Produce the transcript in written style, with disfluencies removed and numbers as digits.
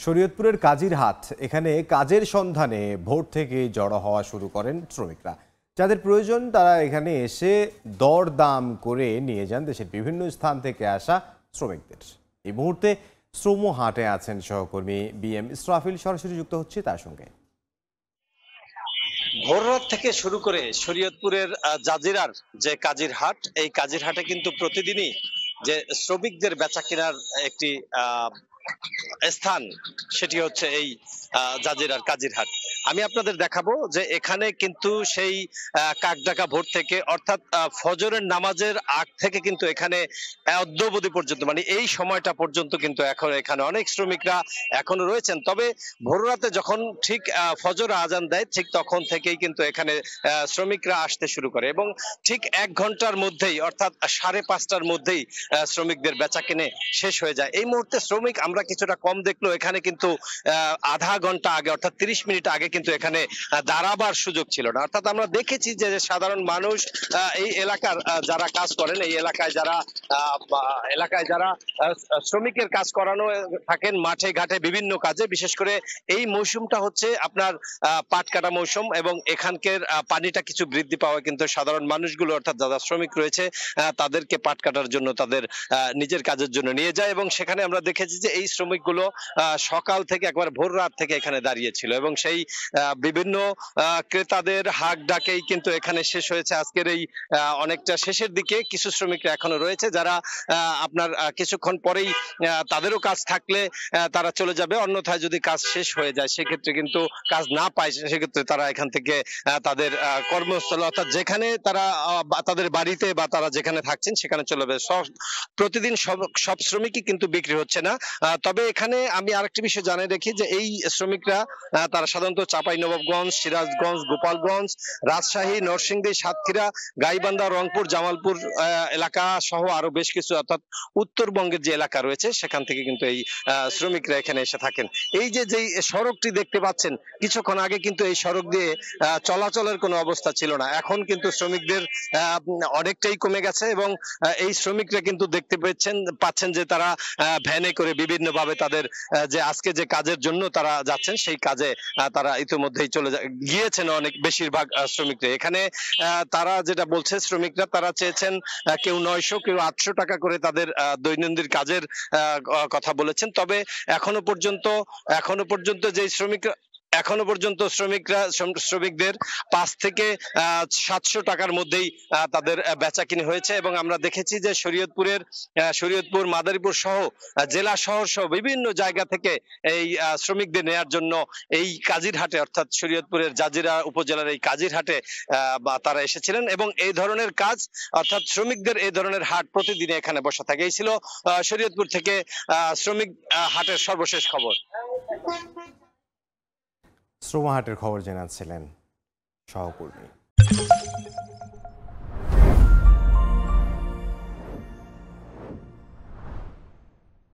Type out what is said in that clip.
শরীয়তপুরের কাজিরহাট এখানে কাজের সন্ধানে ভোর থেকে জড়ো হওয়া শুরু করেন শ্রমিকরা। যাদের প্রয়োজন তারা এখানে এসে দরদাম করে নিয়ে যান দেশের বিভিন্ন স্থান থেকে আসা শ্রমিকদের। এই মুহূর্তে শ্রম হাটে আছেন সহকর্মী বিএম ইসরাফিল, সরাসরি যুক্ত হচ্ছে তার সঙ্গে। ভোররাত থেকে শুরু করে শরীয়তপুরের জাজিরার যে কাজিরহাট, এই কাজিরহাটে কিন্তু প্রতিদিনই যে শ্রমিকদের বেচা কেনার একটি স্থান, সেটি হচ্ছে এই জাজিরার কাজিরহাট। আমি আপনাদের দেখাবো যে এখানে কিন্তু সেই কাকডাকা ভোর থেকে অর্থাৎ ফজরের নামাজের আগ থেকে কিন্তু এখানে অদ্যাবধি পর্যন্ত, মানে এই সময়টা পর্যন্ত কিন্তু এখন এখানে অনেক শ্রমিকরা এখনো রয়েছেন। তবে ভোর রাতে যখন ঠিক ফজর আজান দেয়, ঠিক তখন থেকেই কিন্তু এখানে শ্রমিকরা আসতে শুরু করে এবং ঠিক 1 ঘন্টার মধ্যেই অর্থাৎ 5:30টার মধ্যেই শ্রমিকদের বেচা কিনে শেষ হয়ে যায়। এই মুহূর্তে শ্রমিক আমরা কিছুটা কম দেখলেও এখানে কিন্তু আধা ঘন্টা আগে অর্থাৎ 30 মিনিট আগে কিন্তু এখানে দাঁড়াবার সুযোগ ছিল না। অর্থাৎ আমরা দেখেছি যে সাধারণ মানুষ এই এলাকার যারা কাজ করেন, এই এলাকায় যারা শ্রমিকের কাজ করানো থাকেন মাঠে ঘাটে বিভিন্ন কাজে, বিশেষ করে এই মৌসুমটা হচ্ছে আপনার পাট কাটা মৌসুম এবং এখানকার পানিটা কিছু বৃদ্ধি পাওয়া কিন্তু সাধারণ মানুষগুলো অর্থাৎ যারা শ্রমিক রয়েছে তাদেরকে পাট কাটার জন্য তাদের নিজের কাজের জন্য নিয়ে যায় এবং সেখানে আমরা দেখেছি যে এই শ্রমিকগুলো সকাল থেকে একবার ভোর রাত থেকে এখানে দাঁড়িয়েছিল এবং সেই বিভিন্ন ক্রেতাদের হাক ডাকেই কিন্তু এখানে শেষ হয়েছে আজকের এই অনেকটা শেষের দিকে। কিছু শ্রমিকরা এখনো রয়েছে যারা আপনার কিছুক্ষণ পরেই তাদেরও কাজ থাকলে তারা চলে যাবে, অন্যথায় যদি কাজ শেষ হয়ে যায় সেক্ষেত্রে কিন্তু কাজ না পায় সেক্ষেত্রে তারা এখান থেকে তাদের কর্মস্থল অর্থাৎ যেখানে তারা তাদের বাড়িতে বা তারা যেখানে থাকছেন সেখানে চলে যাবে। প্রতিদিন সব শ্রমিকই কিন্তু বিক্রি হচ্ছে না। তবে এখানে আমি আরেকটি বিষয় জানিয়ে রাখি যে এই শ্রমিকরা তারা সাধারণত চাঁপাইনবাবগঞ্জ, সিরাজগঞ্জ, গোপালগঞ্জ, রাজশাহী, নরসিংদী, সাতক্ষীরা, গাইবান্ধা, রংপুর, জামালপুর এলাকা সহ আরো বেশ কিছু অর্থাৎ উত্তরবঙ্গের যে এলাকা রয়েছে সেখান থেকে কিন্তু এই শ্রমিকরা এখানে এসে থাকেন। এই যে সড়কটি দেখতে পাচ্ছেন, কিছুক্ষণ আগে কিন্তু এই সড়ক দিয়ে চলাচলের কোনো অবস্থা ছিল না। এখন কিন্তু শ্রমিকদের অনেকটাই কমে গেছে এবং এই শ্রমিকরা কিন্তু দেখতে পাচ্ছেন যে তারা ভ্যানে করে বিভিন্ন ভাবে তাদের যে আজকে যে কাজের জন্য তারা যাচ্ছেন সেই কাজে তারা ইতিমধ্যেই চলে গিয়েছেন অনেক বেশিরভাগ শ্রমিকরা। এখানে তারা যেটা বলছে শ্রমিকরা, তারা চেয়েছেন কেউ 900 কেউ 800 টাকা করে তাদের দৈনন্দিন কাজের কথা বলেছেন। তবে এখনো পর্যন্ত যে শ্রমিকদের 5 থেকে 700 টাকার মধ্যেই তাদের বেচা কিনে হয়েছে এবং আমরা দেখেছি যে শরীয়তপুর, মাদারীপুর সহ জেলা শহর সহ বিভিন্ন জায়গা থেকে এই শ্রমিকদের নেয়ার জন্য এই কাজিরহাটে অর্থাৎ শরীয়তপুরের জাজিরা উপজেলার এই কাজিরহাটে তারা এসেছিলেন এবং এই ধরনের কাজ অর্থাৎ শ্রমিকদের এই ধরনের হাট প্রতিদিন এখানে বসা থাকে। এই ছিল শরীয়তপুর থেকে শ্রমিক হাটের সর্বশেষ খবর। শ্রম হাটের খবর জানাচ্ছিলেন সহকর্মী।